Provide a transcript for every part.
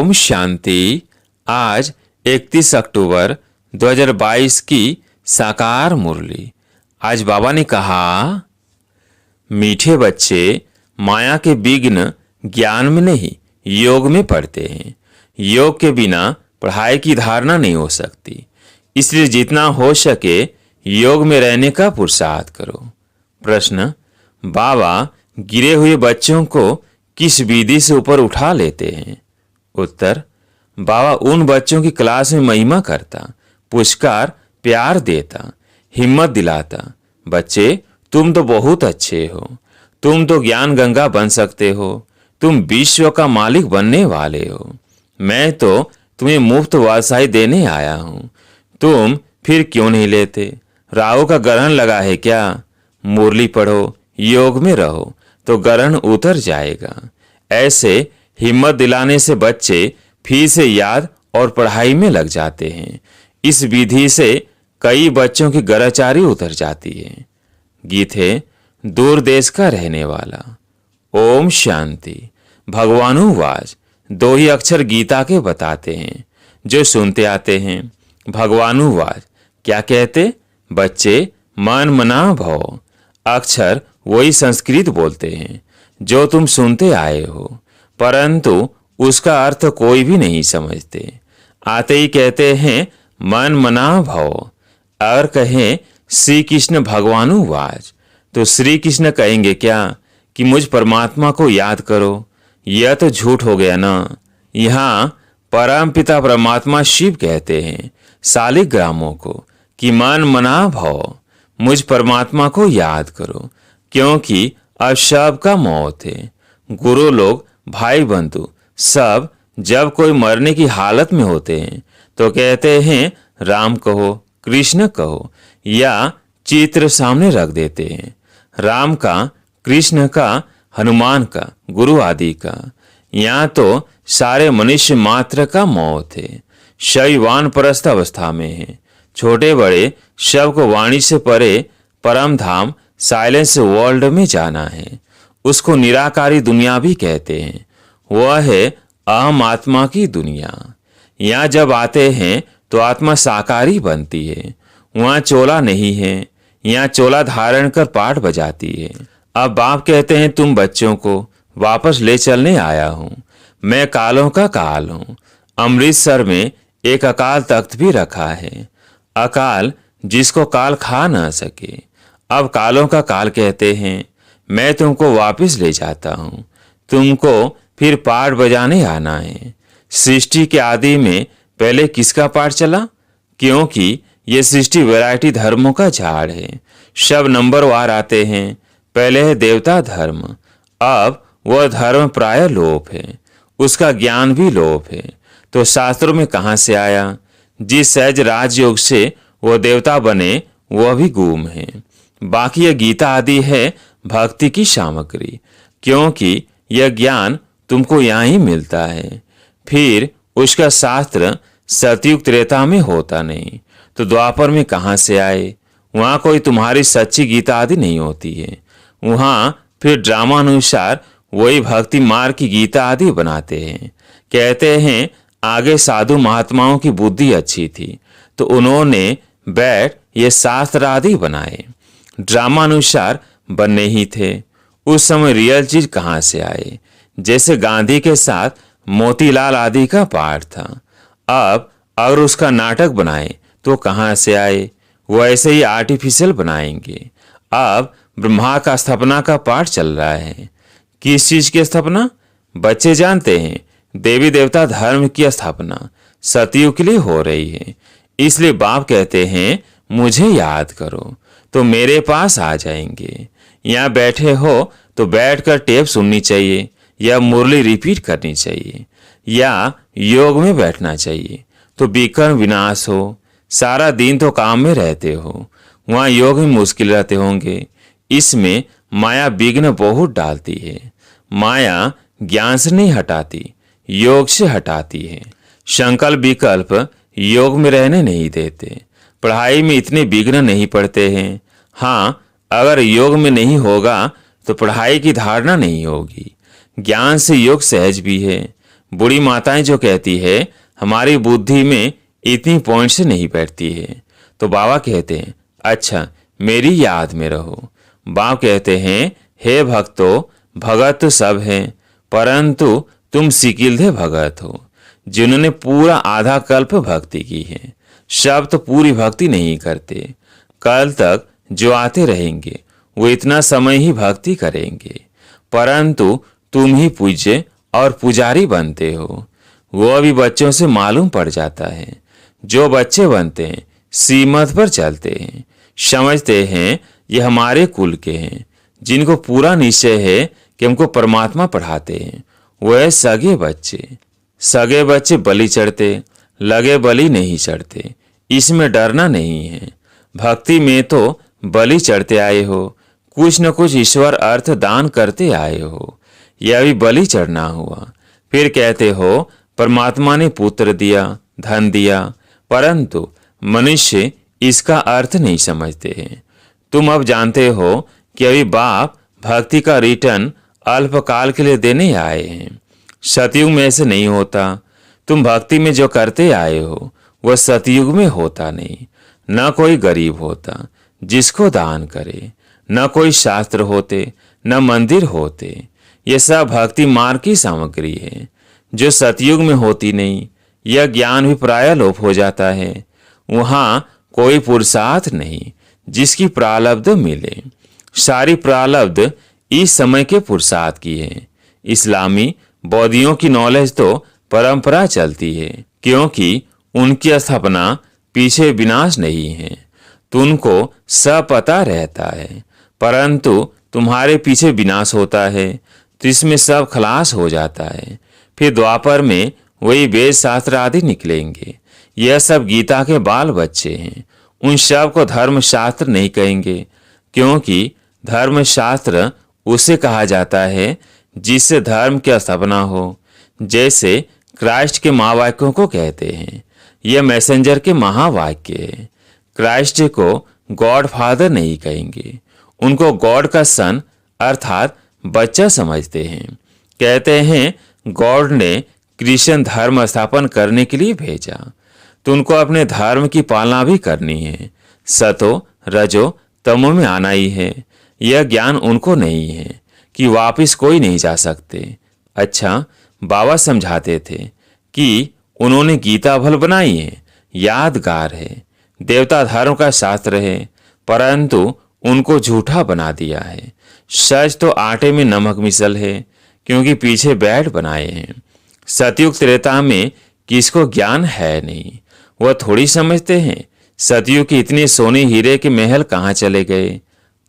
ओम शांति। आज 31 अक्टूबर 2022 की साकार मुरली। आज बाबा ने कहा, मीठे बच्चे माया के विघ्न ज्ञान में नहीं योग में पढ़ते हैं। योग के बिना पढ़ाई की धारणा नहीं हो सकती, इसलिए जितना हो सके योग में रहने का पुरुषार्थ करो। प्रश्न, बाबा गिरे हुए बच्चों को किस विधि से ऊपर उठा लेते हैं? उत्तर, बाबा उन बच्चों की क्लास में महिमा करता, पुरस्कार प्यार देता, हिम्मत दिलाता। बच्चे, तुम तो बहुत अच्छे हो, तुम तो ज्ञान गंगा बन सकते हो, तुम विश्व का मालिक बनने वाले हो। मैं तो तुम्हें मुफ्त वासाई देने आया हूं, तुम फिर क्यों नहीं लेते? राहु का ग्रहण लगा है क्या? मुरली पढ़ो, योग में रहो तो ग्रहण उतर जाएगा। ऐसे हिम्मत दिलाने से बच्चे फिर से याद और पढ़ाई में लग जाते हैं। इस विधि से कई बच्चों की गराचारी उतर जाती है। गीत है, दूर देश का रहने वाला। ओम शांति। भगवानुवाच, दो ही अक्षर गीता के बताते हैं जो सुनते आते हैं। भगवानुवाच, क्या कहते? बच्चे, मन मना भव। अक्षर वही संस्कृत बोलते हैं जो तुम सुनते आए हो, परंतु उसका अर्थ कोई भी नहीं समझते। आते ही कहते हैं मन मना भव। अगर कहें श्री कृष्ण भगवानुवाच, तो श्री कृष्ण कहेंगे क्या कि मुझ परमात्मा को याद करो? यह तो झूठ हो गया ना। यहाँ परम पिता परमात्मा शिव कहते हैं शालिग्रामों को कि मन मना भव, मुझ परमात्मा को याद करो, क्योंकि अब सब का मौत है। गुरु लोग, भाई बंधु सब जब कोई मरने की हालत में होते हैं तो कहते हैं राम कहो, कृष्ण कहो, या चित्र सामने रख देते हैं, राम का, कृष्ण का, हनुमान का, गुरु आदि का। यहाँ तो सारे मनुष्य मात्र का मौत है। शैवान परस्त अवस्था में है। छोटे बड़े सब को वाणी से परे परम धाम साइलेंस वर्ल्ड में जाना है। उसको निराकारी दुनिया भी कहते हैं। वह है अहम आत्मा की दुनिया। यहाँ जब आते हैं तो आत्मा साकारी बनती है। वहाँ चोला नहीं है, यहाँ चोला धारण कर पाठ बजाती है। अब बाप कहते हैं तुम बच्चों को वापस ले चलने आया हूँ। मैं कालों का काल हूँ। अमृतसर में एक अकाल तख्त भी रखा है, अकाल जिसको काल खा न सके। अब कालों का काल कहते हैं मैं तुमको वापस ले जाता हूँ, तुमको फिर पाठ बजाने आना है। सृष्टि के आदि में पहले किसका पाठ चला? क्योंकि ये सृष्टि वैरायटी धर्मों का झाड़ है। सब नंबरवार आते हैं। पहले है देवता धर्म, अब वह धर्म प्राय लोप है, उसका ज्ञान भी लोप है। तो शास्त्रों में कहाँ से आया? जिस सहज राजयोग से वह देवता बने वह भी गुम है। बाकी यह गीता आदि है भक्ति की सामग्री, क्योंकि यह ज्ञान तुमको यहाँ ही मिलता है। फिर उसका शास्त्र सतयुग त्रेता में होता नहीं, तो द्वापर में कहाँ से आए? वहाँ कोई तुम्हारी सच्ची गीता आदि नहीं होती है। वहाँ फिर ड्रामा अनुसार वही भक्ति मार्ग की गीता आदि बनाते हैं। कहते हैं आगे साधु महात्माओं की बुद्धि अच्छी थी तो उन्होंने बैठ ये शास्त्र आदि बनाए। ड्रामा अनुसार बनने ही थे। उस समय रियल चीज कहाँ से आए? जैसे गांधी के साथ मोतीलाल आदि का पाठ था। अब अगर उसका नाटक बनाए तो कहाँ से आए? वैसे ही आर्टिफिशियल बनाएंगे। अब ब्रह्मा का स्थापना का पाठ चल रहा है। किस चीज की स्थापना? बच्चे जानते हैं देवी देवता धर्म की स्थापना सतयुग के लिए हो रही है। इसलिए बाप कहते हैं मुझे याद करो तो मेरे पास आ जाएंगे। यहाँ बैठे हो तो बैठकर टेप सुननी चाहिए, या मुरली रिपीट करनी चाहिए, या योग में बैठना चाहिए तो विकर्म विनाश हो। सारा दिन तो काम में रहते हो, वहाँ योग में मुश्किल रहते होंगे। इसमें माया विघ्न बहुत डालती है। माया ज्ञान से नहीं हटाती, योग से हटाती है। संकल्प विकल्प योग में रहने नहीं देते। पढ़ाई में इतने विघ्न नहीं पड़ते हैं। हाँ, अगर योग में नहीं होगा तो पढ़ाई की धारणा नहीं होगी। ज्ञान से योग सहज भी है। बूढ़ी माताएं जो कहती है हमारी बुद्धि में इतनी पॉइंट्स नहीं बैठती है। तो बाबा कहते हैं अच्छा मेरी याद में रहो। बाप कहते हैं हे भक्तों, भगत तो सब हैं, परंतु तुम सिकिलधे भगत हो जिन्होंने पूरा आधा कल्प भक्ति की है। सब तो पूरी भक्ति नहीं करते। कल तक जो आते रहेंगे वो इतना समय ही भक्ति करेंगे, परंतु तुम ही पूज्य और पुजारी बनते हो। वो अभी बच्चों से मालूम पड़ जाता है। जो बच्चे बनते हैं सीमत पर चलते हैं, समझते हैं ये हमारे कुल के हैं, जिनको पूरा निश्चय है कि हमको परमात्मा पढ़ाते हैं, वो है सगे बच्चे। सगे बच्चे बलि चढ़ते, लगे बलि नहीं चढ़ते। इसमें डरना नहीं है। भक्ति में तो बलि चढ़ते आए हो, कुछ न कुछ ईश्वर अर्थ दान करते आए हो। यह भी बलि चढ़ना हुआ। फिर कहते हो परमात्मा ने पुत्र दिया, धन दिया, परंतु मनुष्य इसका अर्थ नहीं समझते हैं। तुम अब जानते हो कि अभी बाप भक्ति का रिटर्न अल्पकाल के लिए देने आए हैं। सतयुग में ऐसे नहीं होता। तुम भक्ति में जो करते आए हो वह सतयुग में होता नहीं। न कोई गरीब होता जिसको दान करे, न कोई शास्त्र होते, न मंदिर होते। ये सब भक्ति मार्ग की सामग्री है जो सतयुग में होती नहीं। यह ज्ञान भी प्राय लोप हो जाता है। वहाँ कोई पुरुषार्थ नहीं जिसकी प्रारब्ध मिले। सारी प्रारब्ध इस समय के पुरुषार्थ की है। इस्लामी बौद्धियों की नॉलेज तो परंपरा चलती है, क्योंकि उनकी स्थापना पीछे विनाश नहीं है। तुमको सब पता रहता है, परंतु तुम्हारे पीछे विनाश होता है तो इसमें सब खलास हो जाता है। फिर द्वापर में वही वेद शास्त्र आदि निकलेंगे। यह सब गीता के बाल बच्चे हैं। उन सब को धर्म शास्त्र नहीं कहेंगे, क्योंकि धर्म शास्त्र उसे कहा जाता है जिससे धर्म की स्थापना हो। जैसे क्राइस्ट के महावाक्यों को कहते हैं। यह मैसेंजर के महावाक्य है। क्राइस्ट को गॉड फादर नहीं कहेंगे, उनको गॉड का सन अर्थात बच्चा समझते हैं। कहते हैं गॉड ने क्रिश्चियन धर्म स्थापन करने के लिए भेजा, तो उनको अपने धर्म की पालना भी करनी है। सतो रजो तमो में आना ही है। यह ज्ञान उनको नहीं है कि वापिस कोई नहीं जा सकते। अच्छा, बाबा समझाते थे कि उन्होंने गीता भल बनाई है, यादगार है, देवता धर्म का शास्त्र है, परंतु उनको झूठा बना दिया है। सच तो आटे में नमक मिसल है, क्योंकि पीछे बैठ बनाए हैं। सतयुग त्रेता में किसको ज्ञान है नहीं, वह थोड़ी समझते हैं सतयुग के इतने सोने हीरे के महल कहाँ चले गए।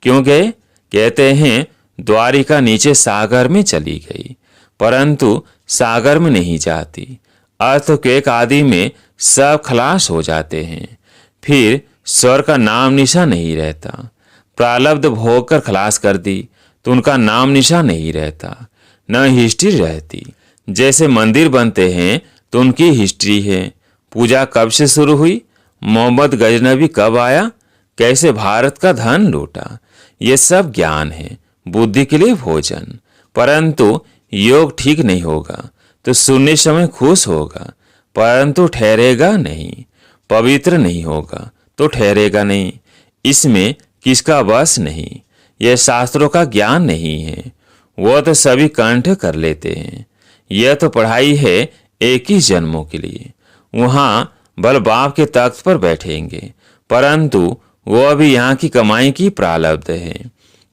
क्यों गए? कहते हैं द्वारिका नीचे सागर में चली गई, परंतु सागर में नहीं जाती। अर्थक्वेक आदि में सब खलास हो जाते हैं। फिर स्वर का नाम निशा नहीं रहता। प्रारब्ध भोग कर खलास कर दी तो उनका नाम निशा नहीं रहता, न हिस्ट्री रहती। जैसे मंदिर बनते हैं तो उनकी हिस्ट्री है। पूजा कब से शुरू हुई, मोहम्मद गजनबी कब आया, कैसे भारत का धन लूटा, ये सब ज्ञान है, बुद्धि के लिए भोजन। परंतु योग ठीक नहीं होगा तो सुनने समय खुश होगा, परंतु ठहरेगा नहीं। पवित्र नहीं होगा तो ठहरेगा नहीं। इसमें किसका वश नहीं। यह शास्त्रों का ज्ञान नहीं है। वह तो सभी कंठ कर लेते हैं। यह तो पढ़ाई है 21 जन्मों के लिए। वहाँ बल बाप के तख्त पर बैठेंगे, परंतु वह भी यहाँ की कमाई की प्रारब्ध है।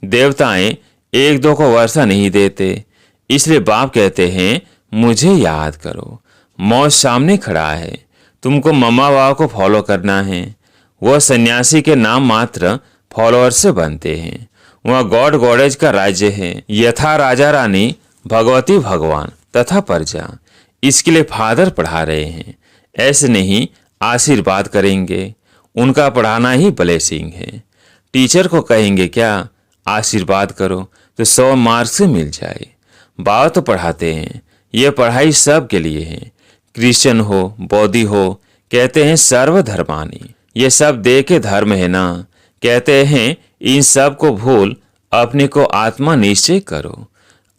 देवताएं एक दो को वर्षा नहीं देते, इसलिए बाप कहते हैं मुझे याद करो। मौत सामने खड़ा है, तुमको मम्मा बाबा को फॉलो करना है। वह सन्यासी के नाम मात्र फॉलोअर से बनते हैं। वह गॉड गॉडेज का राज्य है। यथा राजा रानी, भगवती भगवान तथा प्रजा। इसके लिए फादर पढ़ा रहे हैं। ऐसे नहीं आशीर्वाद करेंगे, उनका पढ़ाना ही ब्लेसिंग है। टीचर को कहेंगे क्या आशीर्वाद करो तो 100 मार्क्स से मिल जाए। बाबा तो पढ़ाते हैं। यह पढ़ाई सब के लिए है, क्रिश्चियन हो, बौद्धि हो। कहते हैं सर्वधर्मानी, ये सब दे के धर्म है ना। कहते हैं इन सब को भूल अपने को आत्मा निश्चय करो।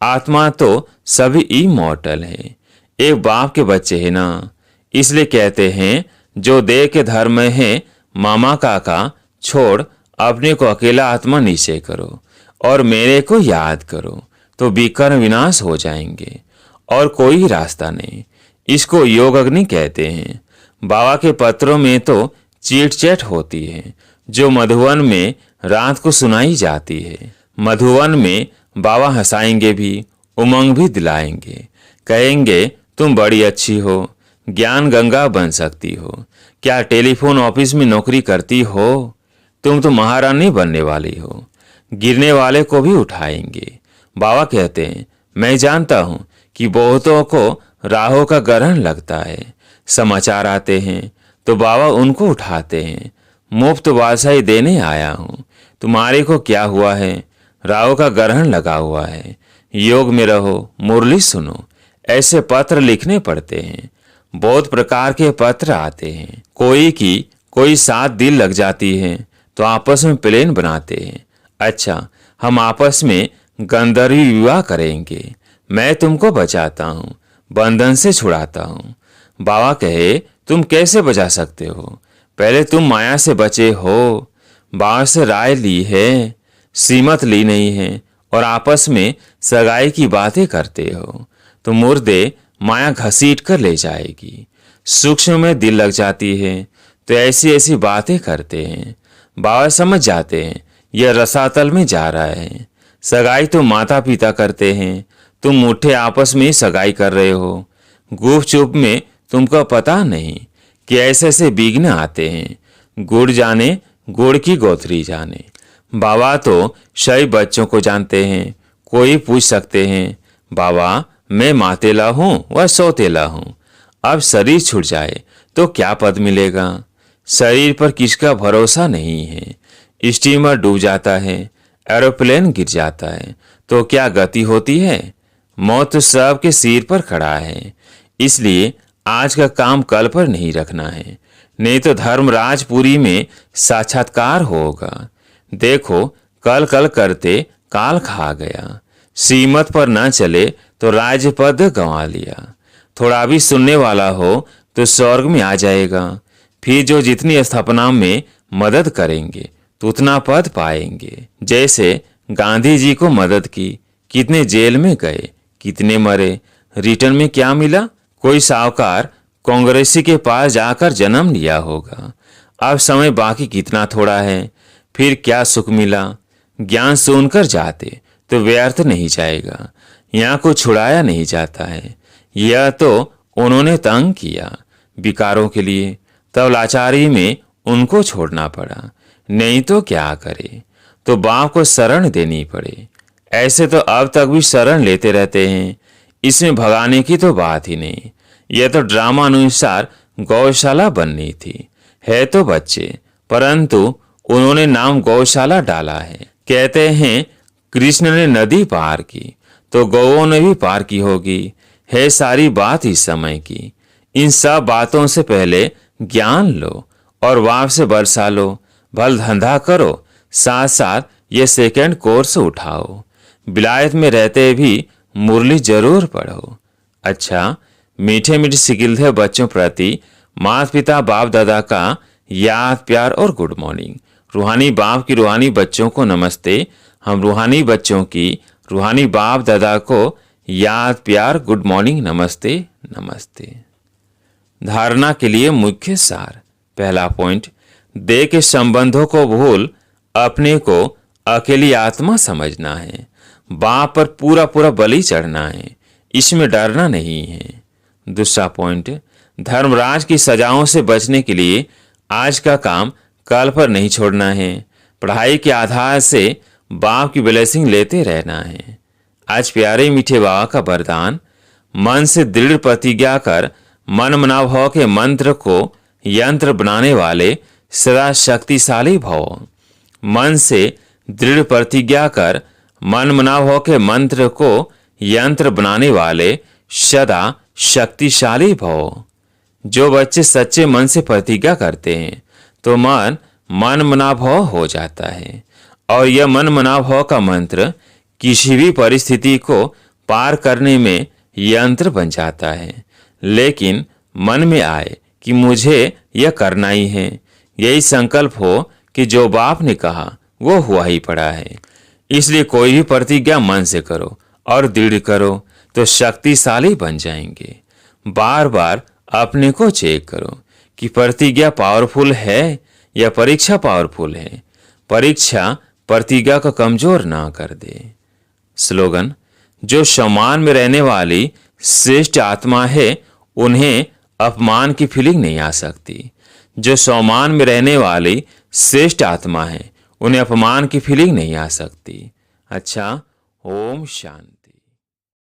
आत्मा तो सभी इमॉर्टल है। एक बाप के बच्चे हैं ना, इसलिए कहते हैं जो देह के धर्म में है मामा काका छोड़ अपने को अकेला आत्मा निश्चय करो और मेरे को याद करो तो विकर्म विनाश हो जाएंगे और कोई रास्ता नहीं। इसको योग अग्नि कहते हैं। बाबा के पत्रों में तो चीट चैट होती है जो मधुवन में रात को सुनाई जाती है। मधुवन में बाबा हंसाएंगे भी, उमंग भी दिलाएंगे, कहेंगे तुम बड़ी अच्छी हो, ज्ञान गंगा बन सकती हो, क्या टेलीफोन ऑफिस में नौकरी करती हो, तुम तो महारानी बनने वाली हो। गिरने वाले को भी उठाएंगे। बाबा कहते हैं मैं जानता हूं कि बहुतों को राहों का ग्रहण लगता है, समाचार आते हैं तो बाबा उनको उठाते हैं। मुफ्त बादशाही देने आया हूं, तुम्हारे को क्या हुआ है, राहों का ग्रहण लगा हुआ है, योग में रहो, मुरली सुनो। ऐसे पत्र लिखने पड़ते हैं। बहुत प्रकार के पत्र आते हैं। कोई की कोई 7 दिन लग जाती है तो आपस में प्लान बनाते हैं। अच्छा, हम आपस में गंधर्वी विवाह करेंगे, मैं तुमको बचाता हूँ, बंधन से छुड़ाता हूँ। बाबा कहे तुम कैसे बचा सकते हो, पहले तुम माया से बचे हो। बाबा से राय ली है, सीमत ली नहीं है और आपस में सगाई की बातें करते हो तो मुर्दे माया घसीट कर ले जाएगी। सूक्ष्म में दिल लग जाती है तो ऐसी ऐसी बातें करते हैं। बाबा समझ जाते हैं यह रसातल में जा रहा है। सगाई तो माता पिता करते हैं, तुम मुट्ठे आपस में ही सगाई कर रहे हो। गुप चुप में तुमको पता नहीं कि ऐसे ऐसे विघ्न आते हैं। गुड़ जाने गुड़ की गोथरी जाने। बाबा तो सही बच्चों को जानते हैं। कोई पूछ सकते हैं बाबा मैं मातेला हूं व सौतेला हूं, अब शरीर छूट जाए तो क्या पद मिलेगा। शरीर पर किसका भरोसा नहीं है। स्टीमर डूब जाता है, एरोप्लेन गिर जाता है तो क्या गति होती है। मौत तो सबके सिर पर खड़ा है। इसलिए आज का काम कल पर नहीं रखना है, नहीं तो धर्मराजपुरी में साक्षात्कार होगा। देखो कल कल करते काल खा गया। सीमत पर न चले तो राज्य पद गंवा लिया। थोड़ा भी सुनने वाला हो तो स्वर्ग में आ जाएगा। फिर जो जितनी स्थापना में मदद करेंगे तो उतना पद पाएंगे। जैसे गांधी जी को मदद की, कितने जेल में गए, कितने मरे, रिटर्न में क्या मिला। कोई साहूकार कांग्रेसी के पास जाकर जन्म लिया होगा। अब समय बाकी कितना थोड़ा है, फिर क्या सुख मिला। ज्ञान सुनकर जाते तो व्यर्थ नहीं जाएगा। यहाँ को छुड़ाया नहीं जाता है। यह तो उन्होंने तंग किया विकारों के लिए, तब लाचारी में उनको छोड़ना पड़ा, नहीं तो क्या करे, तो बाप को शरण देनी पड़े। ऐसे तो अब तक भी शरण लेते रहते हैं, इसमें भगाने की तो बात ही नहीं। यह तो ड्रामा अनुसार गौशाला बननी थी। है तो बच्चे, परंतु उन्होंने नाम गौशाला डाला है। कहते हैं कृष्ण ने नदी पार की तो गौओं ने भी पार की होगी। है सारी बात इस समय की। इन सब बातों से पहले ज्ञान लो और वाप से बरसा लो। भल धंधा करो, साथ साथ ये सेकंड कोर्स उठाओ। विलायत में रहते भी मुरली जरूर पढ़ो। अच्छा, मीठे मीठे सिकिलते बच्चों प्रति माता पिता बाप दादा का याद प्यार और गुड मॉर्निंग। रूहानी बाप की रूहानी बच्चों को नमस्ते। हम रूहानी बच्चों की रूहानी बाप दादा को याद प्यार गुड मॉर्निंग नमस्ते नमस्ते। धारणा के लिए मुख्य सार। पहला पॉइंट, देह के संबंधों को भूल अपने को अकेली आत्मा समझना है। बाप पर पूरा पूरा बलि चढ़ना है, इसमें डरना नहीं है। दूसरा पॉइंट, धर्मराज की सजाओं से बचने के लिए आज का काम कल पर नहीं छोड़ना है। पढ़ाई के आधार से बाप की ब्लेसिंग लेते रहना है। आज प्यारे मीठे बाबा का वरदान, मन से दृढ़ प्रतिज्ञा कर मन मनाभाव के मंत्र को यंत्र बनाने वाले सदा शक्तिशाली भव। मन से दृढ़ प्रतिज्ञा कर मन मनाभाव के मंत्र को यंत्र बनाने वाले सदा शक्तिशाली भव। जो बच्चे सच्चे मन से प्रतिज्ञा करते हैं तो मन मनाभाव हो जाता है और यह मन मनाभाव का मंत्र किसी भी परिस्थिति को पार करने में यंत्र बन जाता है। लेकिन मन में आए कि मुझे यह करना ही है। यही संकल्प हो कि जो बाप ने कहा वो हुआ ही पड़ा है। इसलिए कोई भी प्रतिज्ञा मन से करो और दृढ़ करो तो शक्तिशाली बन जाएंगे। बार बार अपने को चेक करो कि प्रतिज्ञा पावरफुल है या परीक्षा पावरफुल है। परीक्षा प्रतिज्ञा को कमजोर ना कर दे। स्लोगन: जो सम्मान में रहने वाली श्रेष्ठ आत्मा है उन्हें अपमान की फीलिंग नहीं आ सकती। जो सम्मान में रहने वाली श्रेष्ठ आत्मा है उन्हें अपमान की फीलिंग नहीं आ सकती। अच्छा, ओम शांति।